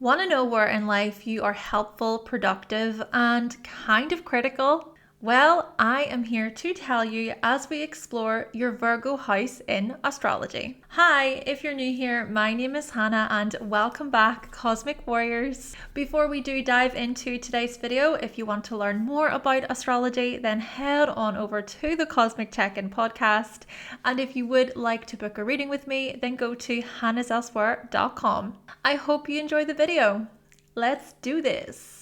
Want to know where in life you are helpful, productive, and kind of critical? Well, I am here to tell you as we explore your Virgo house in astrology. Hi, if you're new here, my name is Hannah and welcome back, Cosmic Warriors. Before we do dive into today's video, if you want to learn more about astrology, then head on over to the Cosmic Check-In podcast. And if you would like to book a reading with me, then go to hannahselsewhere.com. I hope you enjoy the video. Let's do this.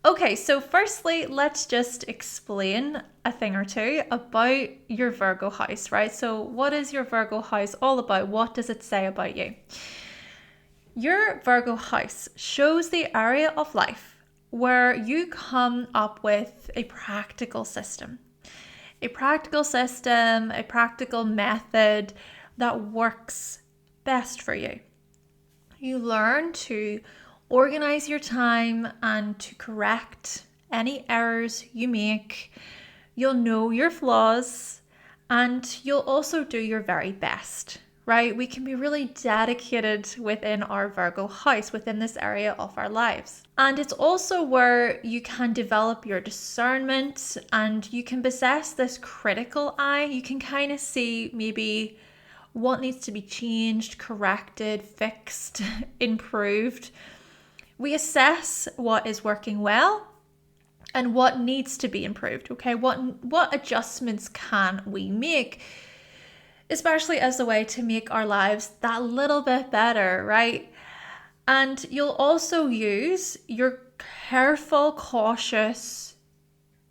Okay, so firstly, let's just explain a thing or two about your Virgo house, right? So what is your Virgo house all about? What does it say about you? Your Virgo house shows the area of life where you come up with a practical system, a practical method that works best for you. You learn to organize your time and to correct any errors you make. You'll know your flaws and you'll also do your very best, right? We can be really dedicated within our Virgo house, within this area of our lives. And it's also where you can develop your discernment and you can possess this critical eye. You can kind of see maybe what needs to be changed, corrected, fixed, improved. We assess what is working well and what needs to be improved, okay? What adjustments can we make, especially as a way to make our lives that little bit better, right? And you'll also use your careful, cautious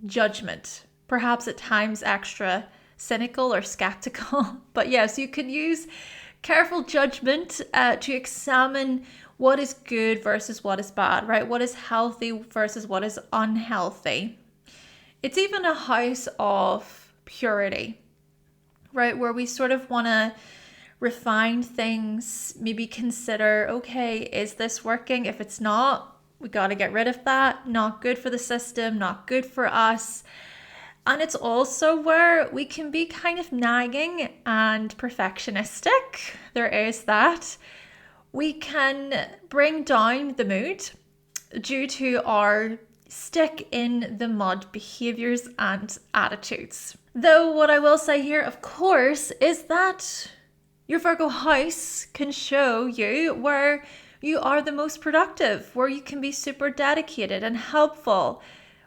judgment, perhaps at times extra cynical or skeptical. But yes, you can use careful judgment to examine what is good versus what is bad, right? What is healthy versus what is unhealthy. It's even a house of purity, right? Where we sort of want to refine things, maybe consider, okay, is this working? If it's not, we got to get rid of that. Not good for the system, not good for us. And it's also where we can be kind of nagging and perfectionistic. There is that. We can bring down the mood due to our stick in the mud behaviors and attitudes. Though what I will say here, of course, is that your Virgo house can show you where you are the most productive, where you can be super dedicated and helpful,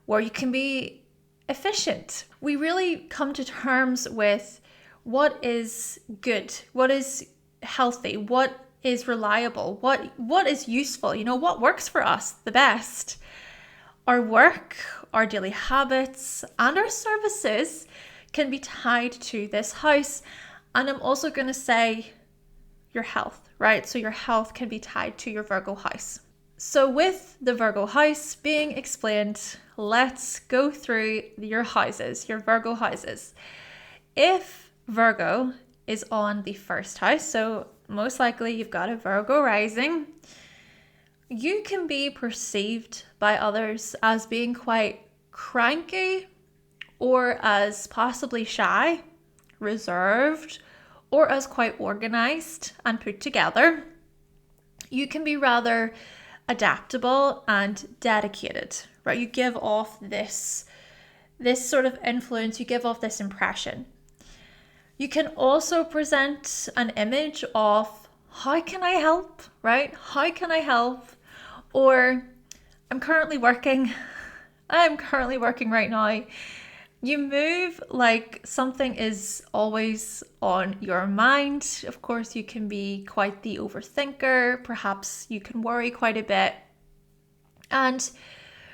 where you can be efficient. We really come to terms with what is good, what is healthy, what is reliable, what is useful, what works for us the best. Our work, our daily habits, and our services can be tied to this house. And I'm also going to say your health, right? So your health can be tied to your Virgo house. So with the Virgo house being explained, let's go through your houses, your Virgo houses. If Virgo is on the first house, so most likely you've got a Virgo rising, you can be perceived by others as being quite cranky or as possibly shy, reserved, or as quite organized and put together. You can be rather adaptable and dedicated, right? You give off this sort of influence, you give off this impression. You can also present an image of how can I help, right? How can I help? Or I'm currently working right now. You move like something is always on your mind. Of course, you can be quite the overthinker. Perhaps you can worry quite a bit. And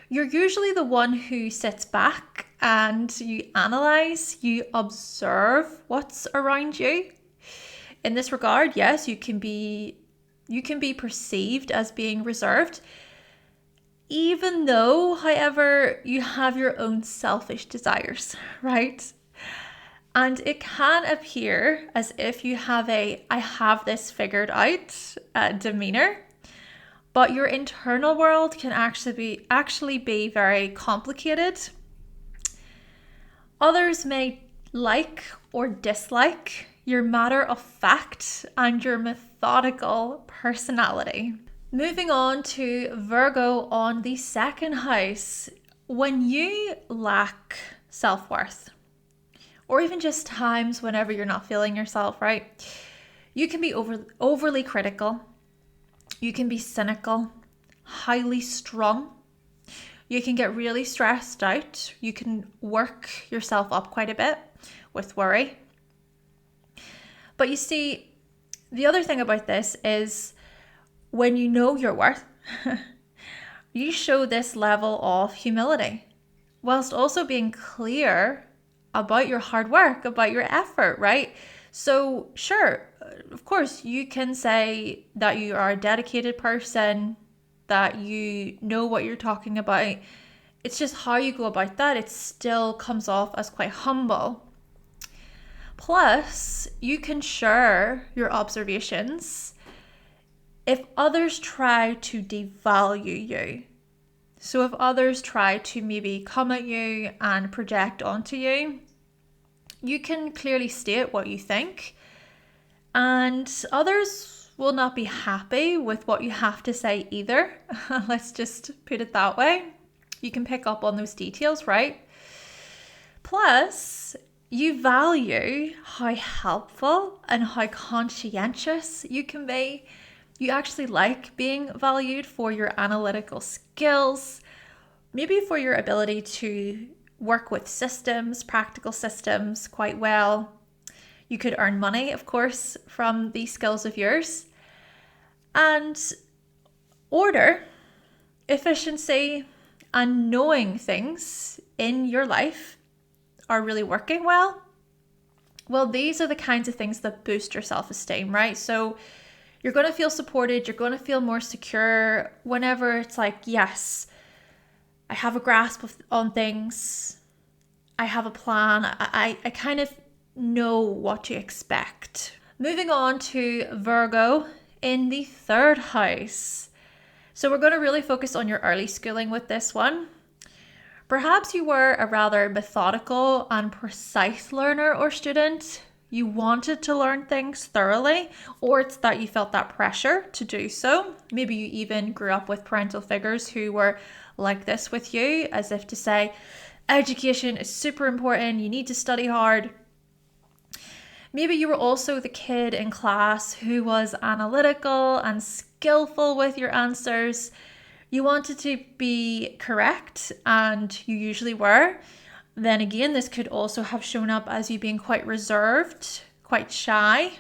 you're usually the one who sits back and you analyze, you observe what's around you. In this regard, yes, you can be perceived as being reserved, even though, however, you have your own selfish desires, right? And it can appear as if you have I have this figured out demeanor. But your internal world can actually be very complicated. Others may like or dislike your matter of fact and your methodical personality. Moving on to Virgo on the second house. When you lack self-worth, or even just times whenever you're not feeling yourself, right? You can be overly critical. You can be cynical, highly strung. You can get really stressed out. You can work yourself up quite a bit with worry. But you see, the other thing about this is when you know your worth, you show this level of humility, whilst also being clear about your hard work, about your effort, right? So sure, of course, you can say that you are a dedicated person, that you know what you're talking about. It's just how you go about that. It still comes off as quite humble. Plus, you can share your observations if others try to devalue you. So if others try to maybe come at you and project onto you, you can clearly state what you think, and others will not be happy with what you have to say either. Let's just put it that way. You can pick up on those details, right? Plus, you value how helpful and how conscientious you can be. You actually like being valued for your analytical skills, maybe for your ability to work with systems, practical systems quite well. You could earn money, of course, from these skills of yours. And order, efficiency, and knowing things in your life are really working well. Well, these are the kinds of things that boost your self-esteem, right? So you're going to feel supported. You're going to feel more secure whenever it's like, yes, I have a grasp on things. I have a plan. I kind of know what to expect. Moving on to Virgo in the third house. So we're going to really focus on your early schooling with this one. Perhaps you were a rather methodical and precise learner or student. You wanted to learn things thoroughly, or it's that you felt that pressure to do so. Maybe you even grew up with parental figures who were like this with you, as if to say, education is super important, you need to study hard. Maybe you were also the kid in class who was analytical and skillful with your answers. You wanted to be correct, and you usually were. Then again, this could also have shown up as you being quite reserved, quite shy,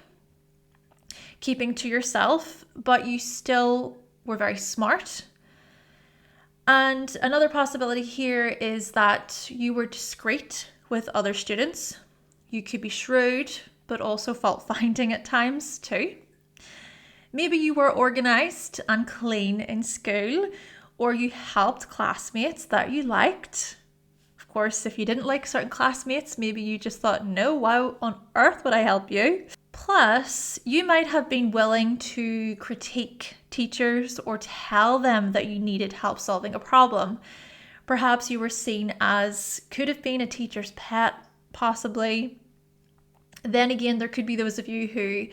keeping to yourself, but you still were very smart. And another possibility here is that you were discreet with other students. You could be shrewd, but also fault-finding at times too. Maybe you were organized and clean in school, or you helped classmates that you liked. Of course, if you didn't like certain classmates, maybe you just thought, no, why on earth would I help you? Plus, you might have been willing to critique teachers or tell them that you needed help solving a problem. Perhaps you were seen as could have been a teacher's pet, possibly. Then again, there could be those of you who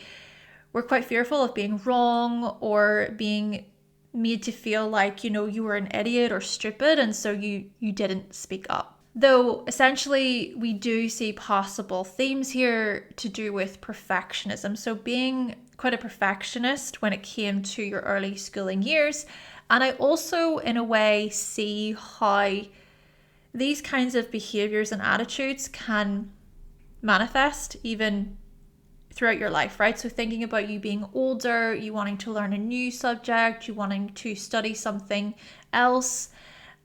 were quite fearful of being wrong or being made to feel like, you were an idiot or stupid, and so you didn't speak up. Though essentially we do see possible themes here to do with perfectionism. So being quite a perfectionist when it came to your early schooling years. And I also, in a way, see how these kinds of behaviors and attitudes can manifest even throughout your life, right? So thinking about you being older, you wanting to learn a new subject, you wanting to study something else.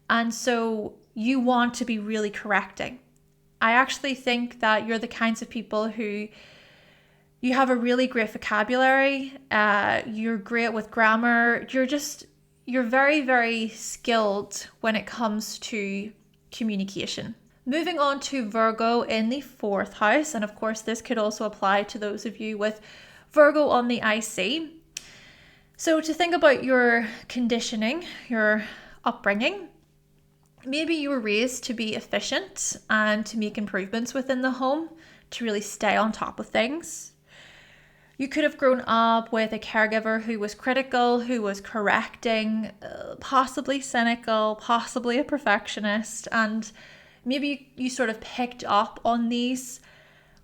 And so you want to be really correcting. I actually think that you're the kinds of people who you have a really great vocabulary. You're great with grammar. You're very, very skilled when it comes to communication. Moving on to Virgo in the fourth house. And of course, this could also apply to those of you with Virgo on the IC. So to think about your conditioning, your upbringing, Maybe you were raised to be efficient and to make improvements within the home, to really stay on top of things. You could have grown up with a caregiver who was critical, who was correcting, possibly cynical, possibly a perfectionist, and maybe you sort of picked up on these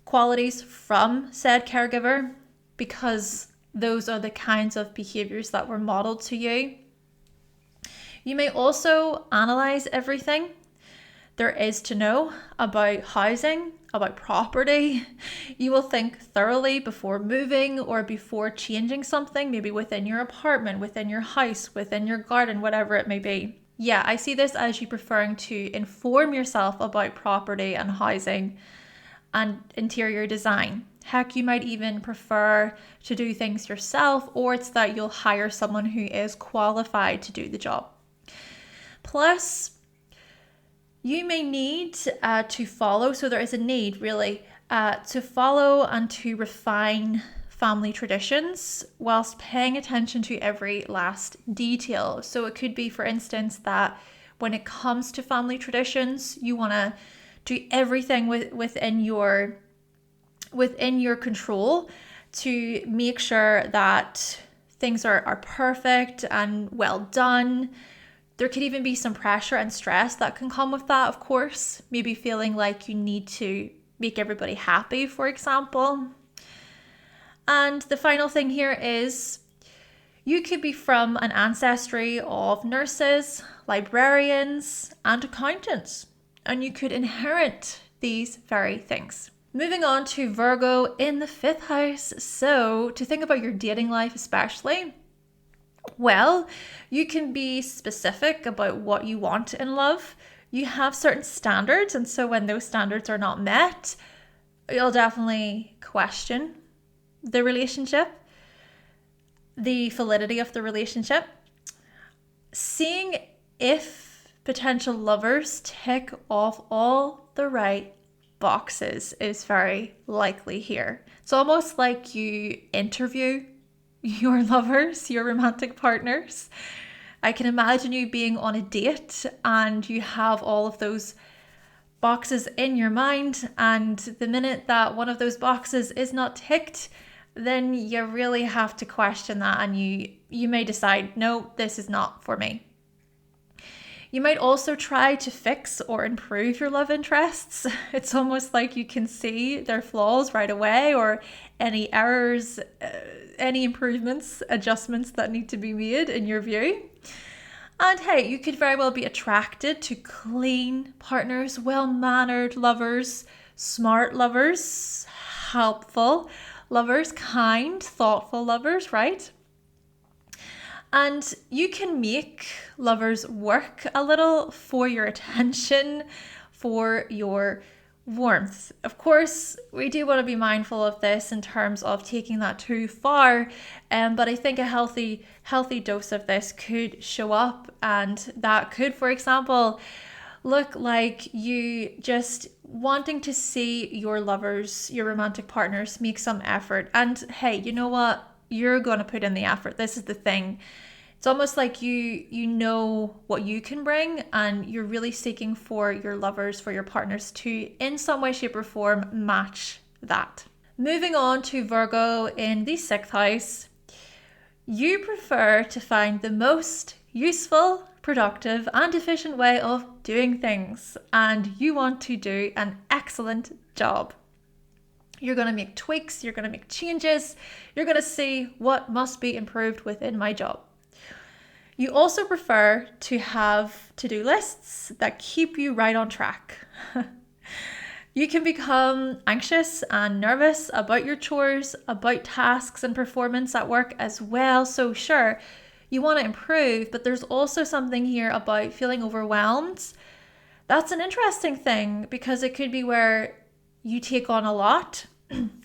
qualities from said caregiver because those are the kinds of behaviors that were modeled to you. You may also analyze everything there is to know about housing, about property. You will think thoroughly before moving or before changing something, maybe within your apartment, within your house, within your garden, whatever it may be. Yeah, I see this as you preferring to inform yourself about property and housing and interior design. Heck, you might even prefer to do things yourself, or it's that you'll hire someone who is qualified to do the job. Plus, you may need to follow, so there is a need really, to follow and to refine family traditions whilst paying attention to every last detail. So it could be, for instance, that when it comes to family traditions, you want to do everything within your control to make sure that things are perfect and well done. There could even be some pressure and stress that can come with that, of course. Maybe feeling like you need to make everybody happy, for example. And the final thing here is you could be from an ancestry of nurses, librarians, and accountants, and you could inherit these very things. Moving on to Virgo in the 5th house. So to think about your dating life especially, well, you can be specific about what you want in love. You have certain standards, and so when those standards are not met, you'll definitely question the relationship, the validity of the relationship. Seeing if potential lovers tick off all the right boxes is very likely here. It's almost like you interview your lovers, your romantic partners. I can imagine you being on a date and you have all of those boxes in your mind, and the minute that one of those boxes is not ticked, then you really have to question that, and you may decide, no, this is not for me. You might also try to fix or improve your love interests. It's almost like you can see their flaws right away, or any errors, any improvements, adjustments that need to be made in your view. And hey, you could very well be attracted to clean partners, well-mannered lovers, smart lovers, helpful lovers, kind, thoughtful lovers, right? And you can make lovers work a little for your attention, for your warmth. Of course, we do want to be mindful of this in terms of taking that too far, but I think a healthy dose of this could show up, and that could, for example, look like you just wanting to see your lovers, your romantic partners, make some effort. And hey, you know what? You're going to put in the effort. This is the thing. It's almost like you know what you can bring, and you're really seeking for your lovers, for your partners to, in some way, shape or form, match that. Moving on to Virgo in the 6th house. You prefer to find the most useful, productive, and efficient way of doing things, and you want to do an excellent job. You're going to make tweaks, you're going to make changes, you're going to see what must be improved within my job. You also prefer to have to-do lists that keep you right on track. You can become anxious and nervous about your chores, about tasks and performance at work as well. So sure, you want to improve, but there's also something here about feeling overwhelmed. That's an interesting thing, because it could be where you take on a lot,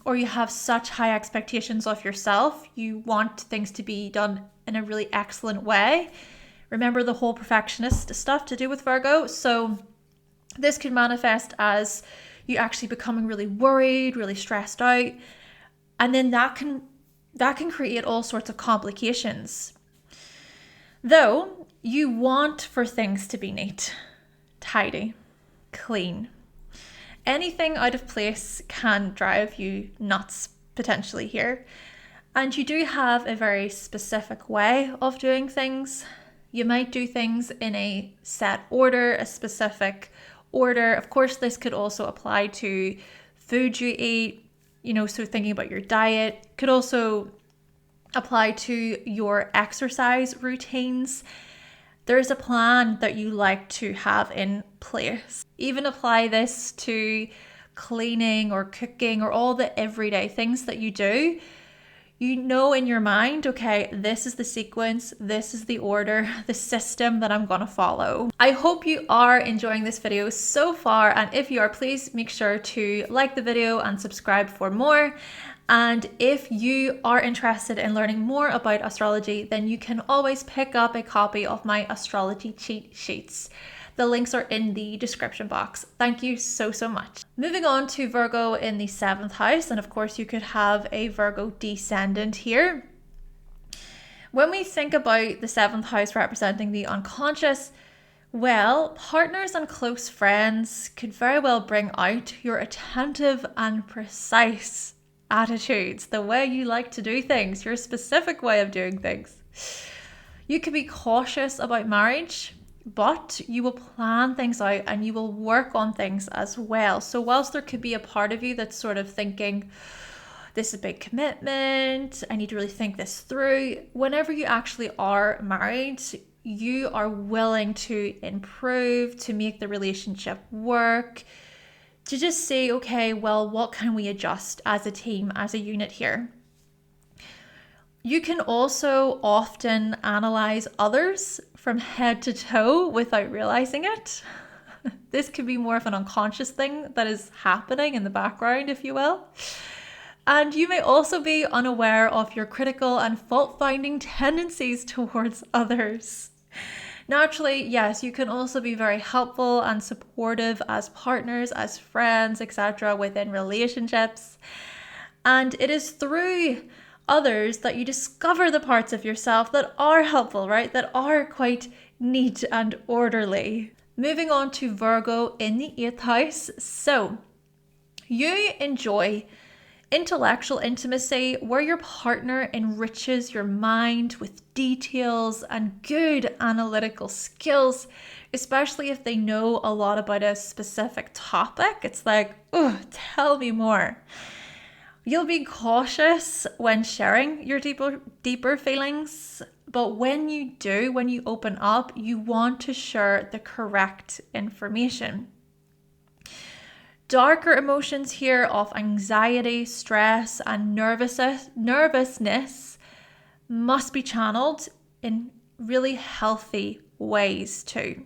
or you have such high expectations of yourself. You want things to be done in a really excellent way. Remember the whole perfectionist stuff to do with Virgo. So this could manifest as you actually becoming really worried, really stressed out. And then that can create all sorts of complications. Though you want for things to be neat. tidy, clean. Anything out of place can drive you nuts potentially here. And you do have a very specific way of doing things. You might do things in a set order, a specific order. Of course, this could also apply to food you eat, so thinking about your diet. Could also apply to your exercise routines. There's a plan that you like to have in place. Even apply this to cleaning or cooking or all the everyday things that you do. You know in your mind, okay, this is the sequence, this is the order, the system that I'm gonna follow. I hope you are enjoying this video so far, and if you are, please make sure to like the video and subscribe for more. And if you are interested in learning more about astrology, then you can always pick up a copy of my astrology cheat sheets. The links are in the description box. Thank you so much. Moving on to Virgo in the 7th house, and of course you could have a Virgo descendant here. When we think about the 7th house representing the unconscious, well, partners and close friends could very well bring out your attentive and precise attitudes, the way you like to do things, your specific way of doing things. You can be cautious about marriage, but you will plan things out and you will work on things as well. So whilst there could be a part of you that's sort of thinking, this is a big commitment, I need to really think this through, whenever you actually are married, you are willing to improve, to make the relationship work, to just say, okay, well, what can we adjust as a team, as a unit here? You can also often analyze others from head to toe without realizing it. This could be more of an unconscious thing that is happening in the background, if you will. And you may also be unaware of your critical and fault-finding tendencies towards others. Naturally, yes, you can also be very helpful and supportive as partners, as friends, etc. within relationships. And it is through others that you discover the parts of yourself that are helpful, right? That are quite neat and orderly. Moving on to Virgo in the 8th house. So, you enjoy intellectual intimacy where your partner enriches your mind with details and good analytical skills, especially if they know a lot about a specific topic. It's like, oh, tell me more. You'll be cautious when sharing your deeper feelings, but when you open up, you want to share the correct information. Darker emotions here of anxiety, stress, and nervousness must be channeled in really healthy ways too.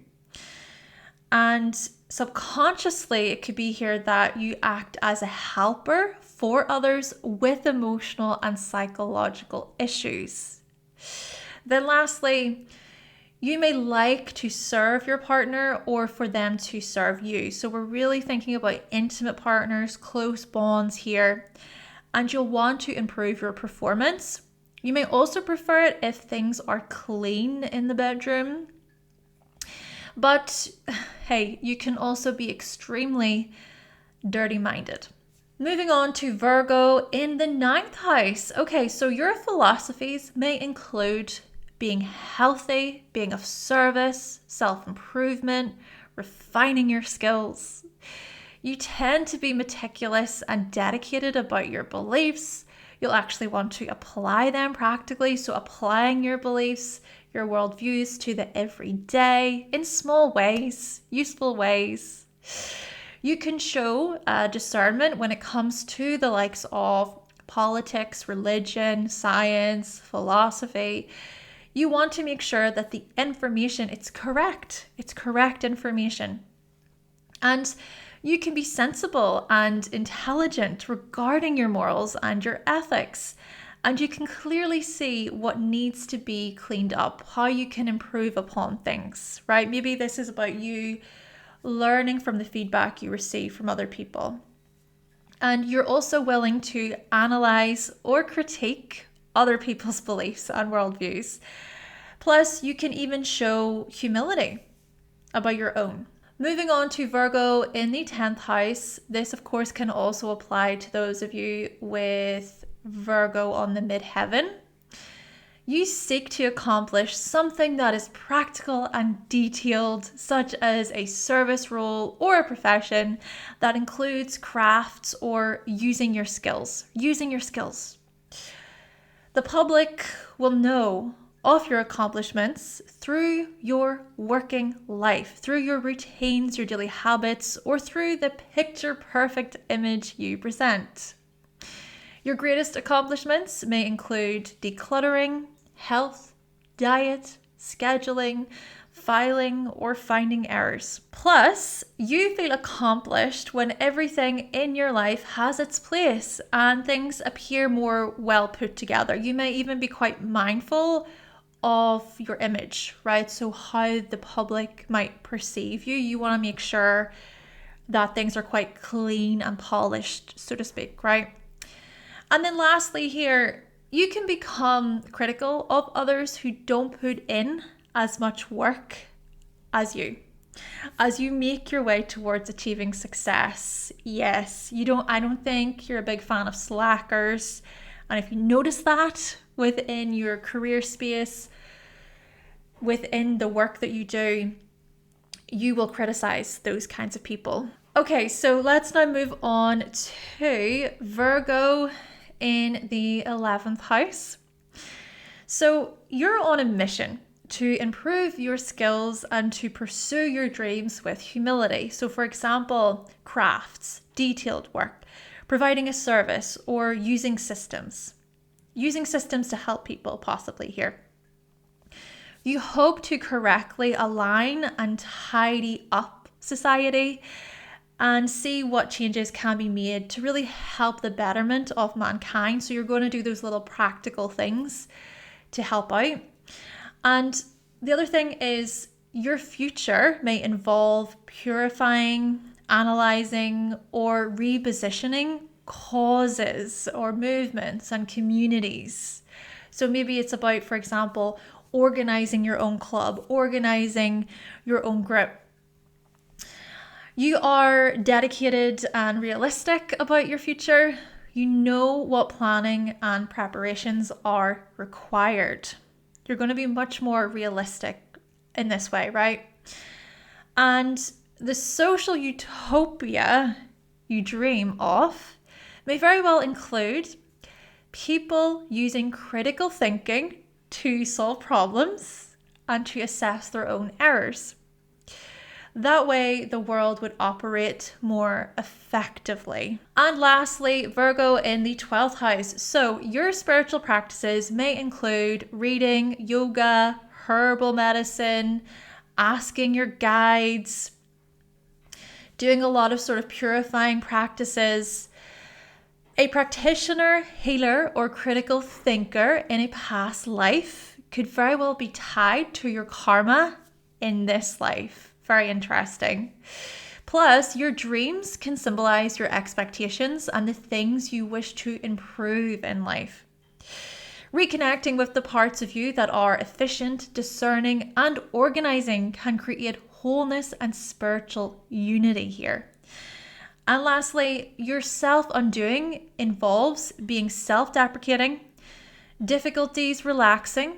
And subconsciously, it could be here that you act as a helper for others with emotional and psychological issues. Then lastly, you may like to serve your partner or for them to serve you. So we're really thinking about intimate partners, close bonds here, and you'll want to improve your performance. You may also prefer it if things are clean in the bedroom. But hey, you can also be extremely dirty-minded. Moving on to Virgo in the 9th house. Okay, so your philosophies may include being healthy, being of service, self-improvement, refining your skills. You tend to be meticulous and dedicated about your beliefs. You'll actually want to apply them practically. So applying your beliefs, your worldviews to the everyday in small ways, useful ways. You can show discernment when it comes to the likes of politics, religion, science, philosophy. You want to make sure that the information, it's correct information. And you can be sensible and intelligent regarding your morals and your ethics. And you can clearly see what needs to be cleaned up, how you can improve upon things, right? Maybe this is about you learning from the feedback you receive from other people. And you're also willing to analyze or critique other people's beliefs and worldviews. Plus, you can even show humility about your own. Moving on to Virgo in the 10th house. This, of course, can also apply to those of you with Virgo on the midheaven. You seek to accomplish something that is practical and detailed, such as a service role or a profession that includes crafts or using your skills. The public will know of your accomplishments through your working life, through your routines, your daily habits, or through the picture-perfect image you present. Your greatest accomplishments may include decluttering, health, diet, scheduling, filing, or finding errors. Plus, you feel accomplished when everything in your life has its place and things appear more well put together. You may even be quite mindful of your image, right? So how the public might perceive you. You want to make sure that things are quite clean and polished, so to speak, right? And then lastly here, you can become critical of others who don't put in as much work as you. As you make your way towards achieving success, yes, I don't think you're a big fan of slackers. And if you notice that within your career space, within the work that you do, you will criticize those kinds of people. Okay, so let's now move on to Virgo in the 11th house. So you're on a mission to improve your skills and to pursue your dreams with humility. So for example, crafts, detailed work, providing a service, or using systems to help people possibly here. You hope to correctly align and tidy up society and see what changes can be made to really help the betterment of mankind. So you're going to do those little practical things to help out. And the other thing is your future may involve purifying, analyzing, or repositioning causes or movements and communities. So maybe it's about, for example, organizing your own club, organizing your own group. You are dedicated and realistic about your future. You know what planning and preparations are required. You're going to be much more realistic in this way, right? And the social utopia you dream of may very well include people using critical thinking to solve problems and to assess their own errors. That way, the world would operate more effectively. And lastly, Virgo in the 12th house. So your spiritual practices may include reading, yoga, herbal medicine, asking your guides, doing a lot of sort of purifying practices. A practitioner, healer, or critical thinker in a past life could very well be tied to your karma in this life. Very interesting. Plus, your dreams can symbolize your expectations and the things you wish to improve in life. Reconnecting with the parts of you that are efficient, discerning, and organizing can create wholeness and spiritual unity here. And lastly, your self-undoing involves being self-deprecating, difficulties relaxing,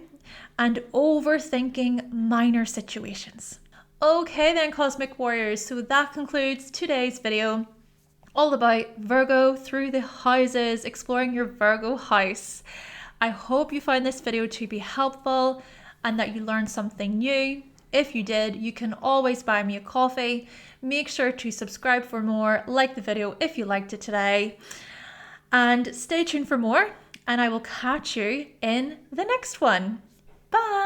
and overthinking minor situations. Okay then, Cosmic Warriors, so that concludes today's video, all about Virgo through the houses, exploring your Virgo house. I hope you found this video to be helpful and that you learned something new. If you did, you can always buy me a coffee. Make sure to subscribe for more, like the video if you liked it today, and stay tuned for more, and I will catch you in the next one. Bye!